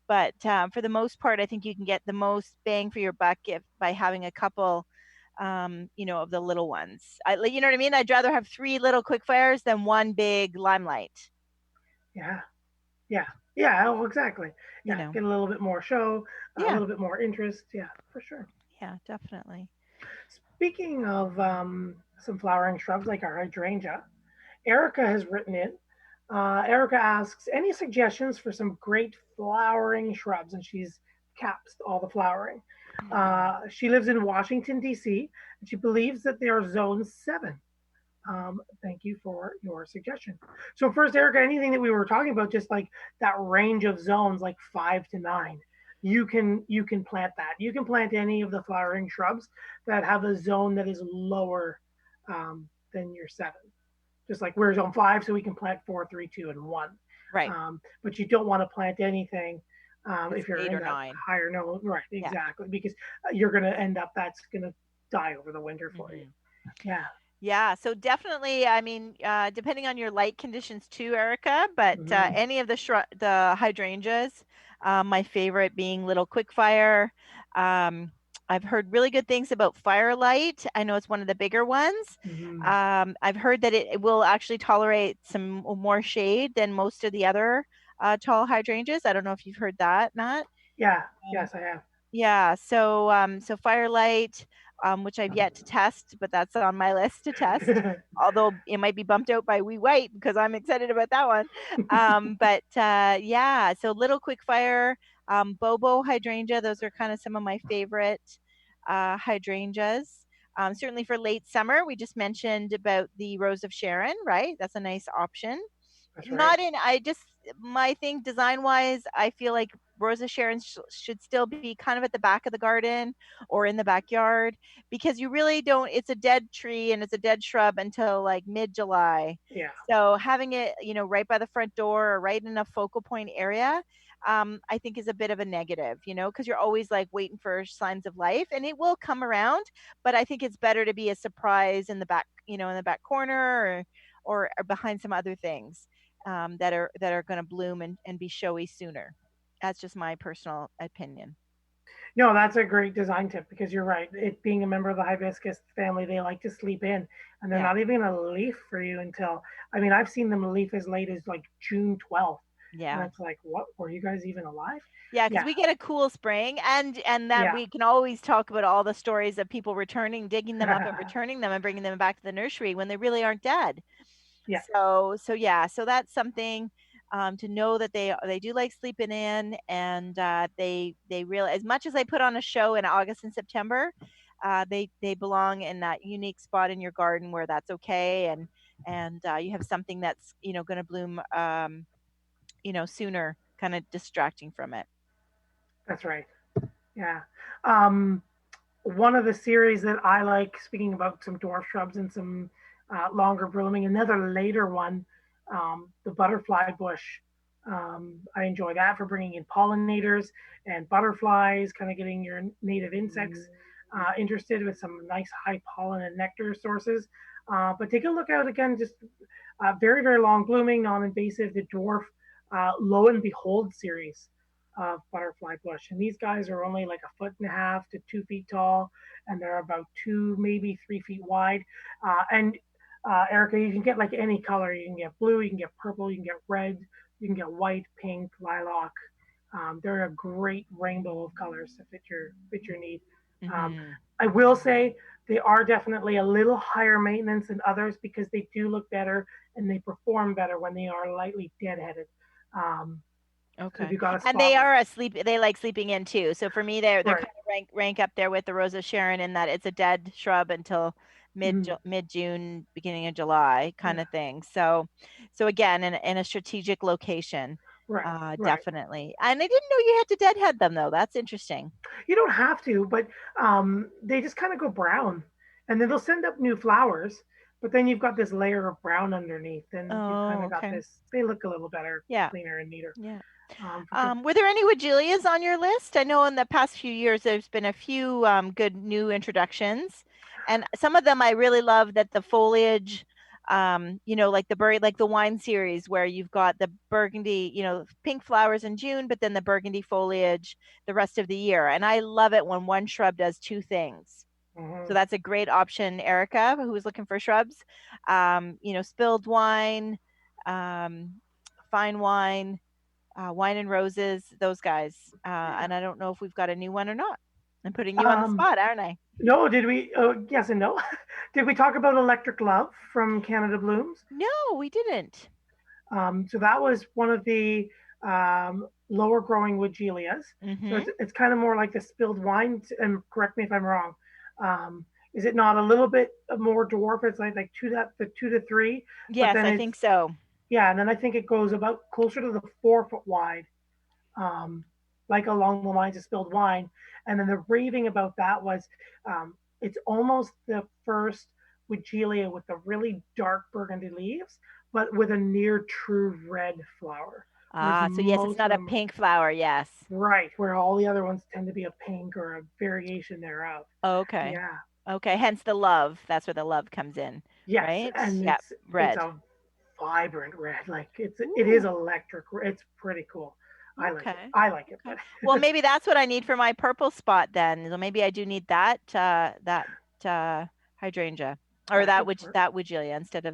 but for the most part, I think you can get the most bang for your buck by having a couple, of the little ones. You know what I mean? I'd rather have three little quick fires than one big limelight. Yeah, yeah, yeah. Oh, exactly. You Yeah, know? get a little bit more show, a Yeah, little bit more interest. Yeah, for sure. yeah, definitely. Speaking of some flowering shrubs like our hydrangea, Erica has written in. Erica asks, any suggestions for some great flowering shrubs? And she's caps all the flowering. She lives in Washington, D.C., and she believes that they are zone 7. Thank you for your suggestion. So, first, Erica, anything that we were talking about, just like that range of zones, like 5 to 9, you can plant that. You can plant any of the flowering shrubs that have a zone that is lower than your 7, just like we're zone 5, so we can plant 4, 3, 2, and 1. Right. But you don't want to plant anything That's if you're eight in or that nine. higher no, right? Yeah. Exactly, because you're going to end up that's going to die over the winter for you. Hmm. Yeah. Yeah, so definitely, I mean, depending on your light conditions too, Erica, but Mm-hmm. any of the hydrangeas, my favorite being Little Quickfire. Um, I've heard really good things about Firelight. I know it's one of the bigger ones. Mm-hmm. I've heard that it will actually tolerate some more shade than most of the other tall hydrangeas. I don't know if you've heard that, Matt. Yeah. Um, Yes, I have. yeah, so Firelight, which I've yet to test, but that's on my list to test. Although it might be bumped out by Wee White because I'm excited about that one. But yeah, so Little Quickfire, Bobo hydrangea, those are kind of some of my favorite hydrangeas. Certainly for late summer, we just mentioned about the Rose of Sharon, right? That's a nice option. That's right. Not in, I just, my thing design wise, I feel like Rosa Sharon should still be kind of at the back of the garden or in the backyard because you really don't, it's a dead tree and it's a dead shrub until like mid July. Yeah. So having it, right by the front door or right in a focal point area, I think is a bit of a negative, because you're always like waiting for signs of life and it will come around. But I think it's better to be a surprise in the back, in the back corner or behind some other things that are going to bloom and be showy sooner. That's just my personal opinion. No, that's a great design tip because you're right. It being a member of the hibiscus family, they like to sleep in, and they're Yeah. not even going to leaf for you until. I mean, I've seen them leaf as late as like June 12th, and Yeah. it's like, what? Were you guys even alive? Yeah, because Yeah. we get a cool spring, and that Yeah. we can always talk about all the stories of people returning, digging them up, and returning them, and bringing them back to the nursery when they really aren't dead. Yeah. So yeah, so that's something to know that they do like sleeping in, and they really, as much as they put on a show in August and September, they belong in that unique spot in your garden where that's okay, and you have something that's going to bloom sooner, kind of distracting from it. That's right. Yeah. Um, One of the series that I like, speaking about some dwarf shrubs and some longer blooming, another later one, the butterfly bush. I enjoy that for bringing in pollinators and butterflies, kind of getting your native insects interested with some nice high pollen and nectar sources. But take a look out again, just very, very long blooming, non invasive, the dwarf Lo and Behold series of butterfly bush. And these guys are only like 1.5 to 2 feet tall, and they're about 2, maybe 3 feet wide. And Erica, you can get like any color. You can get blue, you can get purple, you can get red, you can get white, pink, lilac. They're a great rainbow of colors to fit your need. Um, Hmm. I will say they are definitely a little higher maintenance than others because they do look better and they perform better when they are lightly deadheaded. Um, So if Okay. you got a And they spot are where, a sleep they like sleeping in too. So for me they're right. kind of rank up there with the Rose of Sharon in that it's a dead shrub until Mhm. mid June, beginning of July kind Yeah. of thing. So again in a strategic location. Right. Right. Definitely. And I didn't know you had to deadhead them though. That's interesting. You don't have to, but they just kind of go brown, and then they'll send up new flowers. But then you've got this layer of brown underneath, and you've kind Oh, of got okay. this. They look a little better, Yeah. cleaner, and neater. Yeah. For sure. Were there any Wagilias on your list? I know in the past few years there's been a few good new introductions, and some of them I really love that the foliage, like like the wine series where you've got the burgundy, pink flowers in June, but then the burgundy foliage the rest of the year. And I love it when one shrub does two things. So Hmm. that's a great option, Erica, who was looking for shrubs. Spilled wine, um, fine wine, Wine and Roses, those guys. Yeah. And I don't know if we've got a new one or not. I'm putting you on the Um, spot, aren't I? no, did we? Yes and no. Did we talk about Electric Love from Canada Blooms? No, we didn't. So that was one of the lower growing Woodgelias. So Mm-hmm. it's kind of more like the spilled wine. And correct me if I'm wrong. Is it not a little bit more dwarf? It's like the 2 to 3, but Yes, then I it's think so. yeah, and then I think it goes about closer to the 4 foot wide, um, like along the lines of spilled wine. And then the raving about that was it's almost the first Wigelia with the really dark burgundy leaves, but with a near true red flower. Whereas So yes, it's most not of a them, pink flower. Yes. right, where all the other ones tend to be a pink or a variation thereof. Okay. Yeah. Okay. Hence the love. That's where the love comes in, Yes, right? and Yeah. it's Red. a vibrant red. Like it is Ooh. electric. It's pretty cool. I like it. Okay. I like it, Okay. Well, but maybe that's what I need for my purple spot then. So maybe I do need that hydrangea or yeah, go for it. that Wigelia instead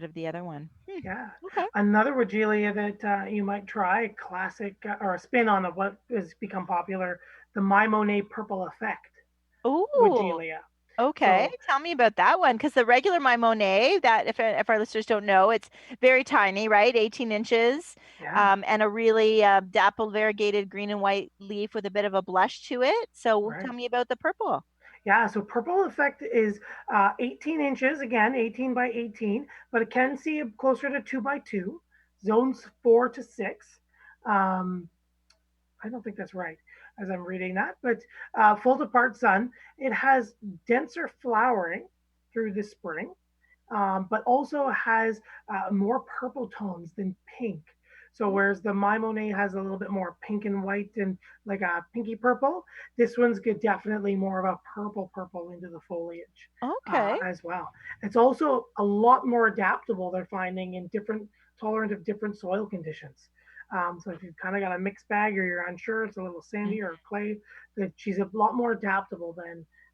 of the other one. Yeah. Okay. Another Woodgelia that you might try, a classic or a spin on of what has become popular, the My Monet Purple Effect Ooh. Woodgelia. Okay. So, Tell me about that one because the regular My Monet, that if our listeners don't know, it's very tiny, right? 18 inches, yeah, and a really dappled variegated green and white leaf with a bit of a blush to it. So tell right. me about the purple. Yeah, so Purple Effect is 18 inches, again, 18 by 18, but it can see closer to 2 by 2, zones 4 to 6. Um, I don't think that's right as I'm reading that, but full to part sun. It has denser flowering through the spring, but also has more purple tones than pink. So whereas the My Monet has a little bit more pink and white and like a pinky purple, this one's good, definitely more of a purple into the foliage Okay. as well. It's also a lot more adaptable. They're finding in different tolerant of different soil conditions. So if you've kind of got a mixed bag or you're unsure, it's a little sandy or clay, that she's a lot more adaptable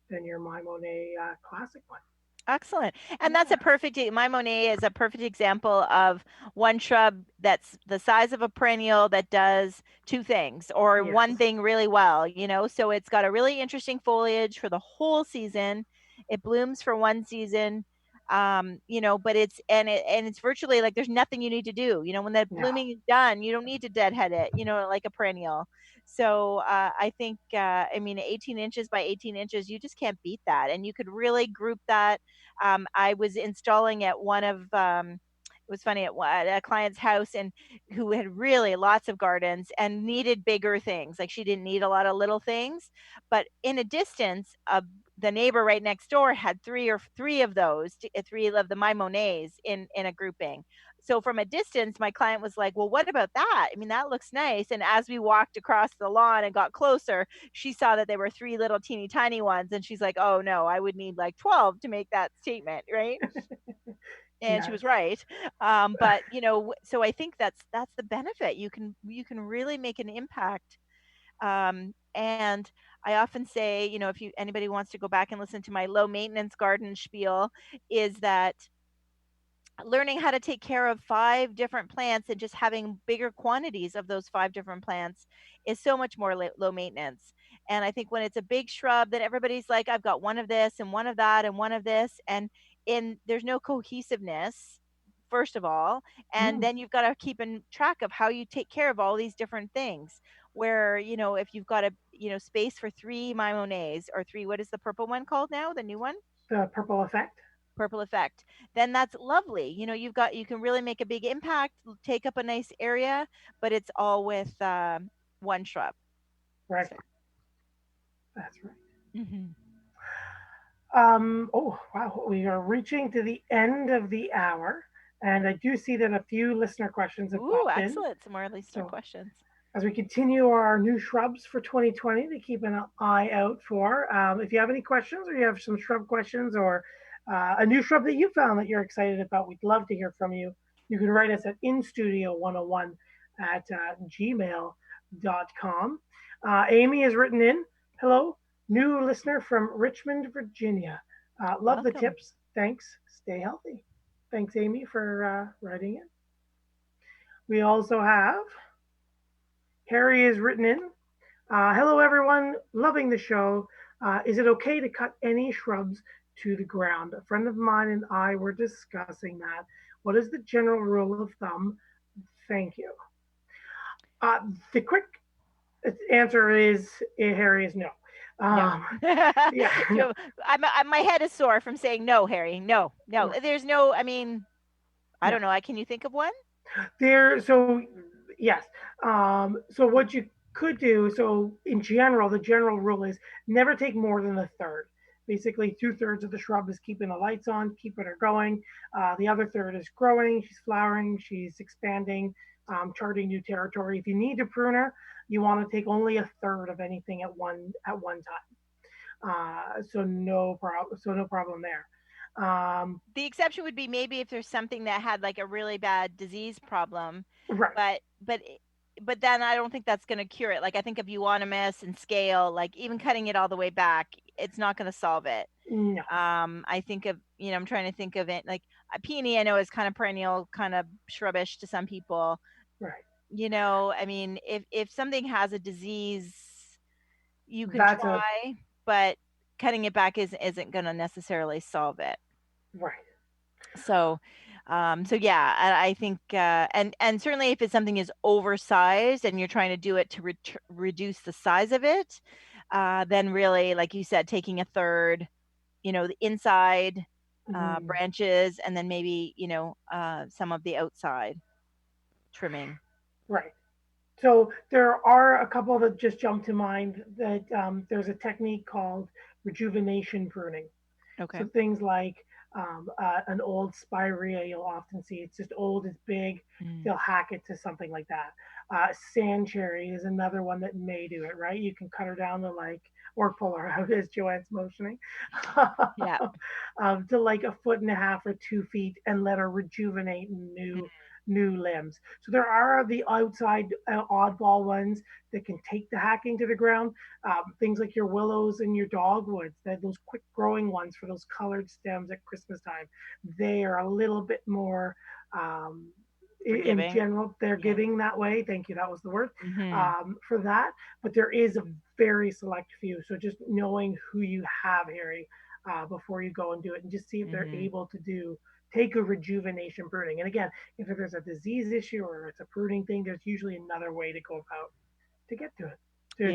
than your My Monet classic one. Excellent. And that's a Yeah. perfect, my Monet is a perfect example of one shrub that's the size of a perennial that does two things or one Yes. thing really well, So it's got a really interesting foliage for the whole season. It blooms for one season. But it's virtually like there's nothing you need to do. When the No. blooming is done, you don't need to deadhead it, like a perennial. So I think, 18 inches by 18 inches, you just can't beat that. And you could really group that. I was installing at one of it was funny at a client's house and who had really lots of gardens and needed bigger things. Like she didn't need a lot of little things, but in a distance, the neighbor right next door had three of those, three of the My Monets in a grouping. So from a distance, my client was like, "Well, what about that? I mean, that looks nice." And as we walked across the lawn and got closer, she saw that there were three little teeny tiny ones and she's like, "Oh no, I would need like 12 to make that statement," right? And she Yes. was right. But so I think that's the benefit. You can really make an impact. And I often say, if anybody wants to go back and listen to my low maintenance garden spiel, is that learning how to take care of five different plants and just having bigger quantities of those five different plants is so much more low maintenance. And I think when it's a big shrub, then everybody's like, I've got one of this and one of that and one of this, and there's no cohesiveness first of all, and Mm, then you've got to keep in track of how you take care of all these different things. Where, if you've got a, space for 3 Mimones or three, what is the purple one called now, the new one? the purple effect. Purple effect. Then that's lovely. You can really make a big impact, take up a nice area, but it's all with one shrub. Right. So, That's right. hmm Oh, wow. We are reaching to the end of the hour. And I do see that a few listener questions have ooh, popped in. excellent. Some more listener So questions. as we continue our new shrubs for 2020 to keep an eye out for. If you have any questions or you have some shrub questions or a new shrub that you found that you're excited about, we'd love to hear from you. You can write us at instudio101 at gmail.com. Amy has written in, hello, new listener from Richmond, Virginia. Love the Welcome. tips. Thanks. Stay healthy. Thanks, Amy, for writing in. We also have Harry has written in. Hello, everyone. Loving the show. Is it okay to cut any shrubs to the ground? A friend of mine and I were discussing that. What is the general rule of thumb? Thank you. The quick answer is, Harry, is no. No. Yeah, no. My head is sore from saying no, Harry. No, no. Right. There's no, I mean, I Yeah. don't know. Can you think of one? So yes. So what you could do, so in general, the general rule is never take more than a third. Basically, 2/3 of the shrub is keeping the lights on, keeping her going. The other third is growing, she's flowering, she's expanding, charting new territory. If you need to prune her, you want to take only a third of anything at one time. So no problem there. The exception would be maybe if there's something that had like a really bad disease problem, Right. but then I don't think that's going to cure it. Like I think of euonymus and scale, like even cutting it all the way back, it's not going to solve it. No. I think of, I'm trying to think of it like a peony. I know is kind of perennial, kind of shrubbish to some people. Right. I mean, if something has a disease, you can That's a try, but cutting it back isn't going to necessarily solve it. right. So, so yeah, I think, and certainly if it's something is oversized and you're trying to do it to reduce the size of it, then really, like you said, taking a third, the inside branches, and then maybe some of the outside trimming. Right. So there are a couple that just jump to mind that there's a technique called rejuvenation pruning. Okay. So things like an old spirea, you'll often see it's just old, it's big. They'll hack it to something like that. Sand cherry is another one that may do it, right? You can cut her down to or pull her out as Joanne's motioning. Yeah. To like 1.5 or 2 feet and let her rejuvenate new limbs. So there are the outside oddball ones that can take the hacking to the ground. Things like your willows and your dogwoods, those quick growing ones for those colored stems at Christmas time, they are a little bit more in general, they're giving that way. Thank you. That was the word for that. But there is a very select few. So just knowing who you have, Harry, before you go and do it, and just see if they're able to take a rejuvenation pruning. And again, if there's a disease issue or it's a pruning thing, there's usually another way to go about to get to it,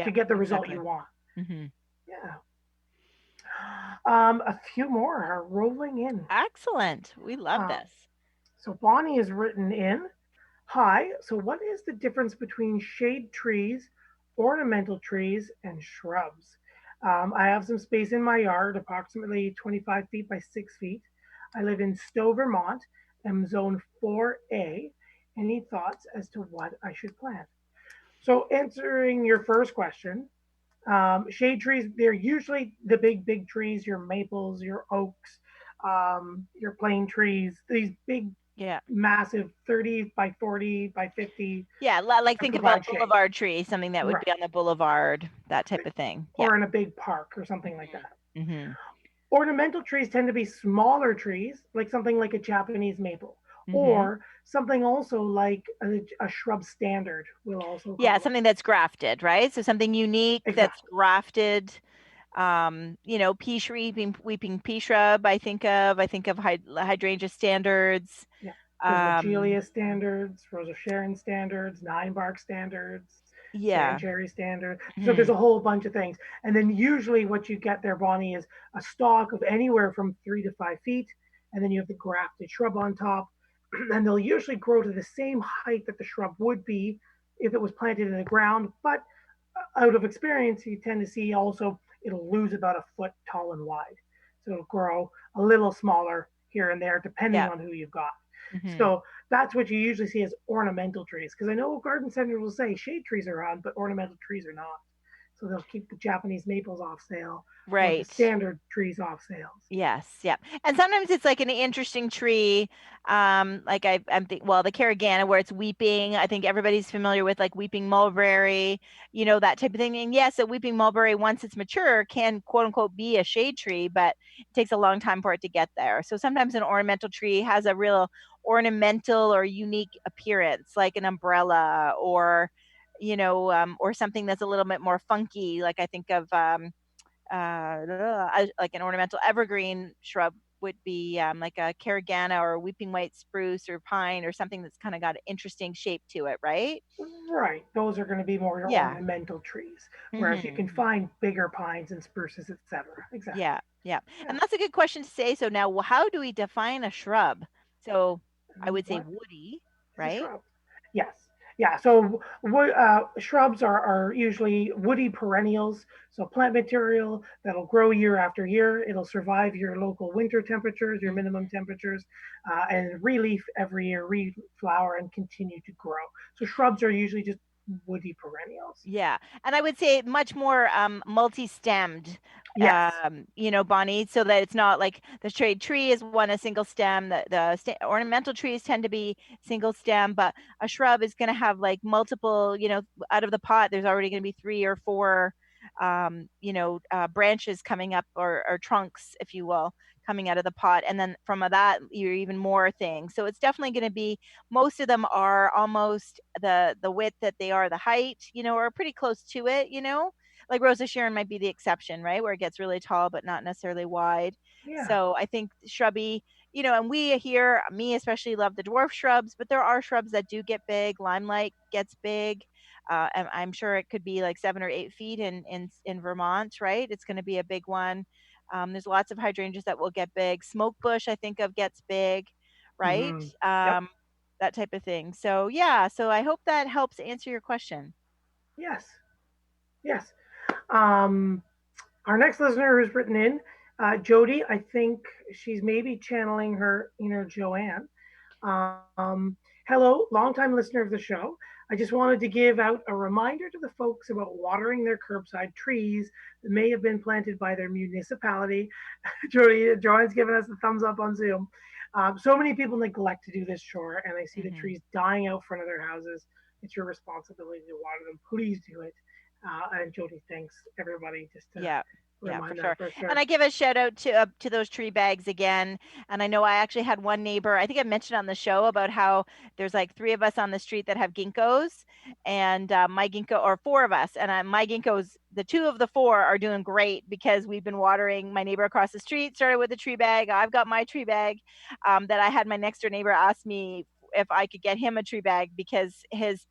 to get the result you want. Yeah. A few more are rolling in. Excellent. We love this. So Bonnie has written in, hi, so what is the difference between shade trees, ornamental trees, and shrubs? I have some space in my yard, approximately 25 feet by 6 feet. I live in Stowe, Vermont. I'm zone 4A. Any thoughts as to what I should plant? So answering your first question, shade trees, they're usually the big trees, your maples, your oaks, your plane trees, these big, massive 30 by 40 by 50. Yeah, like think about shade. boulevard tree, something that would be on the boulevard, that type of thing. Or in a big park or something like that. Ornamental trees tend to be smaller trees, like something like a Japanese maple, or something also like a shrub standard will also. Something that's grafted, right? So something unique that's grafted. Weeping pea shrub. I think of hydrangea standards. There's Um, Logelia standards, Rosa Sharon standards, Nine Bark standards, Sand yeah. Cherry standard. So there's Mhm. a whole bunch of things. And then usually what you get there, Bonnie, is a stalk of anywhere from 3 to 5 feet. And then you have the grafted shrub on top. And they'll usually grow to the same height that the shrub would be if it was planted in the ground. But out of experience, you tend to see also it'll lose about a foot tall and wide. So it'll grow a little smaller here and there, depending Yeah. on who you've got. Mhm. So that's what you usually see as ornamental trees. Because I know garden centers will say shade trees are on, but ornamental trees are not. So they'll keep the Japanese maples off sale or the Right. standard trees off sales. Yes, yeah. And sometimes it's like an interesting tree. Like well, the carragana where it's weeping. I think everybody's familiar with like weeping mulberry, that type of thing. And yes, a weeping mulberry, once it's mature, can quote unquote be a shade tree, but it takes a long time for it to get there. So sometimes an ornamental tree has a real ornamental or unique appearance, like an umbrella or something that's a little bit more funky. Like I think of like an ornamental evergreen shrub would be like a carragana or a weeping white spruce or pine or something that's kind of got an interesting shape to it, right? Right. Those are going to be more your Yeah. ornamental trees. Whereas you Hmm. can find bigger pines and spruces, etc. Exactly. Yeah. Yeah. Yeah. And that's a good question to say. So now, how do we define a shrub? So I would say What woody, is a right? shrub? Yes. Yeah. So shrubs are usually woody perennials. So plant material that'll grow year after year. It'll survive your local winter temperatures, your Mhm. minimum temperatures, and releaf every year, reflower, and continue to grow. So shrubs are usually just woody perennials. Yeah, and I would say much more multi-stemmed, Yes. Bonnie, so that it's not like the shade tree is one a single stem. Ornamental trees tend to be single stem, but a shrub is going to have like multiple. Out of the pot, there's already going to be three or four, branches coming up or trunks, if you will, coming out of the pot, and then from that, you're even more things. So it's definitely going to be most of them are almost the width that they are the height, or pretty close to it. Like Rosa Sharon might be the exception, right? Where it gets really tall but not necessarily wide. Yeah. So I think shrubby, and we here, me especially, love the dwarf shrubs, but there are shrubs that do get big. Limelight gets big. And I'm sure it could be like 7 or 8 feet in Vermont, right? It's going to be a big one. There's lots of hydrangeas that will get big. Smoke bush, I think of, gets big, right? Mm-hmm. Yep. That type of thing. So yeah, so I hope that helps answer your question. Yes. Yes. Um, our next listener who's written in, Jody, I think she's maybe channeling her inner Joanne. Hello, longtime listener of the show. I just wanted to give out a reminder to the folks about watering their curbside trees that may have been planted by their municipality. Jody, Joanne's giving us a thumbs up on Zoom. So many people neglect to do this chore, and I see the Hmm. trees dying out front of their houses. It's your responsibility to water them. Please do it. And Jody thanks everybody just to Yeah. Yeah, for remind that sure. for And sure. I give a shout out to those tree bags again. And I know I actually had one neighbor. I think I mentioned on the show about how there's like three of us on the street that have ginkgos, and my ginkgo, or four of us, and my ginkgos. The two of the four are doing great because we've been watering. My neighbor across the street started with a tree bag. I've got my tree bag. That I had my next door neighbor ask me if I could get him a tree bag because his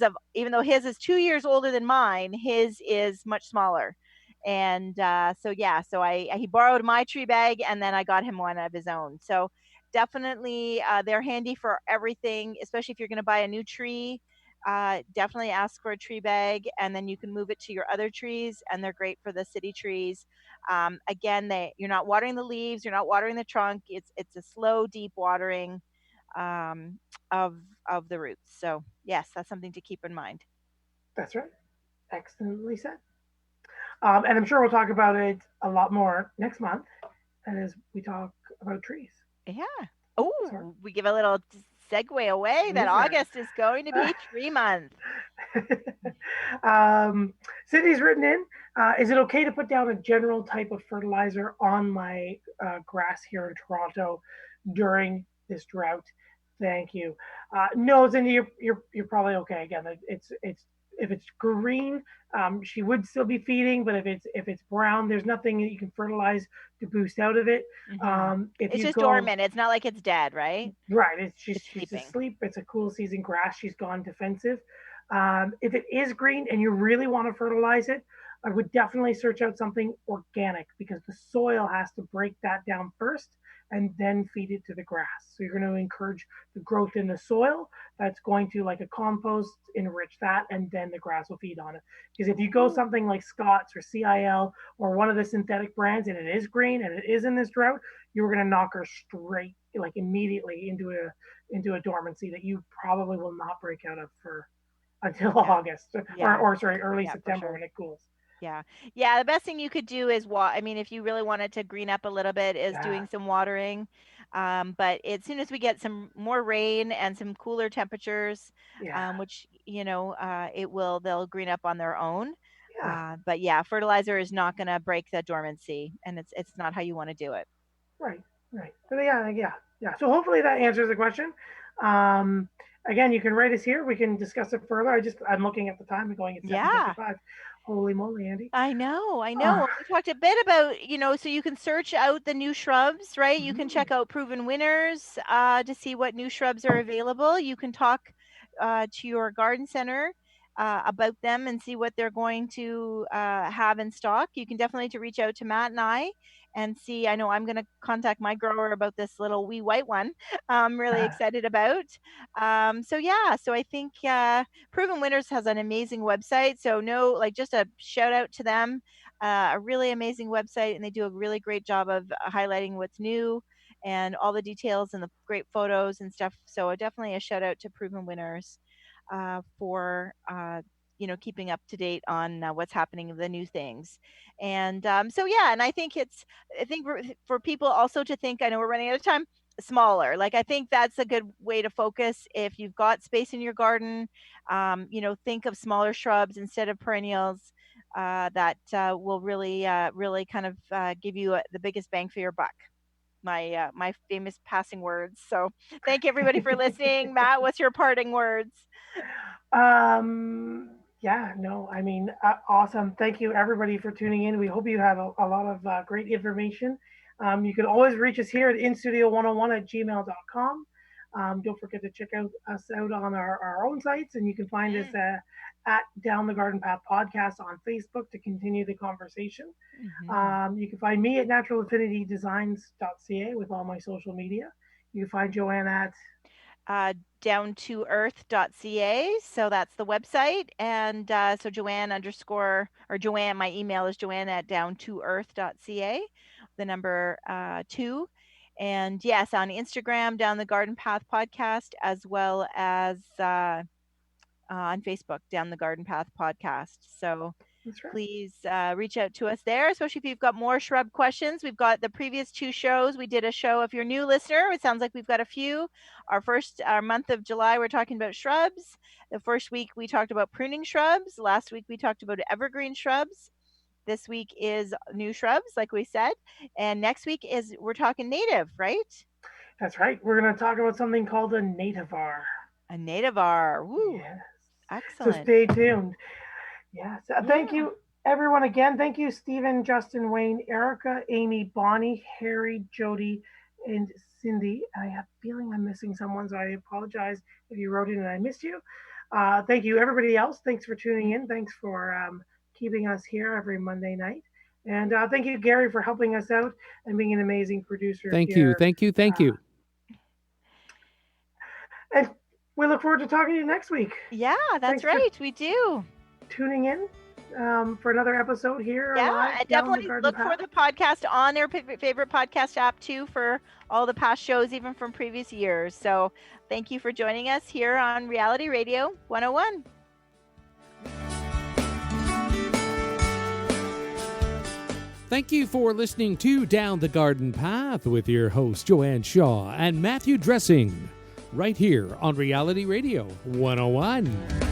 of even though his is 2 years older than mine, his is much smaller. And so yeah, so I he borrowed my tree bag and then I got him one of his own. So definitely they're handy for everything, especially if you're going to buy a new tree. Definitely ask for a tree bag, and then you can move it to your other trees, and they're great for the city trees. Again, you're not watering the leaves, you're not watering the trunk. It's a slow, deep watering um, of of the roots. So yes, that's something to keep in mind. That's right. Excellently said. And I'm sure we'll talk about it a lot more next month as we talk about trees. Yeah. Sorry. Oh, we give a little segue away that Teaser. August is going to be tree month. Cindy's written in. Is it okay to put down a general type of fertilizer on my grass here in Toronto during this drought? Thank you. No, Cindy, you're probably okay. Again, it's if it's green, she would still be feeding, but if it's brown, there's nothing that you can fertilize to boost out of it. If It's you just go dormant. It's not like it's dead, right? right, It's she's sleeping. asleep. It's a cool season grass. She's gone defensive. If it is green and you really want to fertilize it, I would definitely search out something organic because the soil has to break that down first and then feed it to the grass. So you're going to encourage the growth in the soil. That's going to, like a compost, enrich that, and then the grass will feed on it. Because if you go something like Scott's or CIL or one of the synthetic brands and it is green and it is in this drought, you're going to knock her straight, like immediately, into a dormancy that you probably will not break out of for until August or sorry, early September when it cools. Yeah. Yeah. The best thing you could do is I mean, if you really wanted to green up a little bit, is doing some watering. But as soon as we get some more rain and some cooler temperatures, which, they'll green up on their own. But yeah, fertilizer is not going to break the dormancy, and it's not how you want to do it. Right. So yeah. So hopefully that answers the question. Again, you can write us here. We can discuss it further. I'm looking at the time and going at 7:55. Holy moly, Andy. I know. We talked a bit about, so you can search out the new shrubs, right? You can check out proven winners to see what new shrubs are available. You can talk to your garden center about them and see what they're going to have in stock. You can definitely reach out to Matt and I and see. I know I'm going to contact my grower about this little wee white one I'm really excited about. So I think Proven Winners has an amazing website. So just a shout out to them. A really amazing website, and they do a really great job of highlighting what's new and all the details and the great photos and stuff. So definitely a shout out to Proven Winners for keeping up to date on what's happening, the new things. And and I think for people also to think, I know we're running out of time, smaller. Like, I think that's a good way to focus if you've got space in your garden. Think of smaller shrubs instead of perennials. That will really kind of give you the biggest bang for your buck. My famous passing words. So thank you everybody for listening. Matt, what's your parting words? Awesome. Thank you everybody for tuning in. We hope you have a lot of great information. You can always reach us here at instudio101@gmail.com. Don't forget to check us out on our own sites, and you can find us at Down the Garden Path Podcast on Facebook to continue the conversation. You can find me at naturalaffinitydesigns.ca with all my social media. You can find Joanne at downtoearth.ca. So that's the website. And so Joanne Joanne, my email is Joanne at downtoearth.ca, the number 2. And yes, on Instagram, Down the Garden Path Podcast, as well as on Facebook, Down the Garden Path Podcast. So please reach out to us there, especially if you've got more shrub questions. We've got the previous 2 shows. We did a show, if you're a new listener, it sounds like we've got a few. Our month of July, we're talking about shrubs. The first week we talked about pruning shrubs. Last week we talked about evergreen shrubs. This week is new shrubs, like we said. And next week we're talking native, right? That's right. We're going to talk about something called a nativar. A nativar. Woo. Yes. Excellent. So stay tuned. Yes. Thank you, everyone, again. Thank you, Stephen, Justin, Wayne, Erica, Amy, Bonnie, Harry, Jody, and Cindy. I have a feeling I'm missing someone, so I apologize if you wrote in and I missed you. Thank you, everybody else. Thanks for tuning in. Thanks for keeping us here every Monday night. And thank you, Gary, for helping us out and being an amazing producer. Thank you. And we look forward to talking to you next week. Yeah, that's right. We do. Tuning in for another episode here. Yeah, and definitely look for the podcast on their favorite podcast app too for all the past shows, even from previous years. So thank you for joining us here on Reality Radio 101. Thank you for listening to Down the Garden Path with your hosts Joanne Shaw and Matthew Dressing, right here on Reality Radio 101.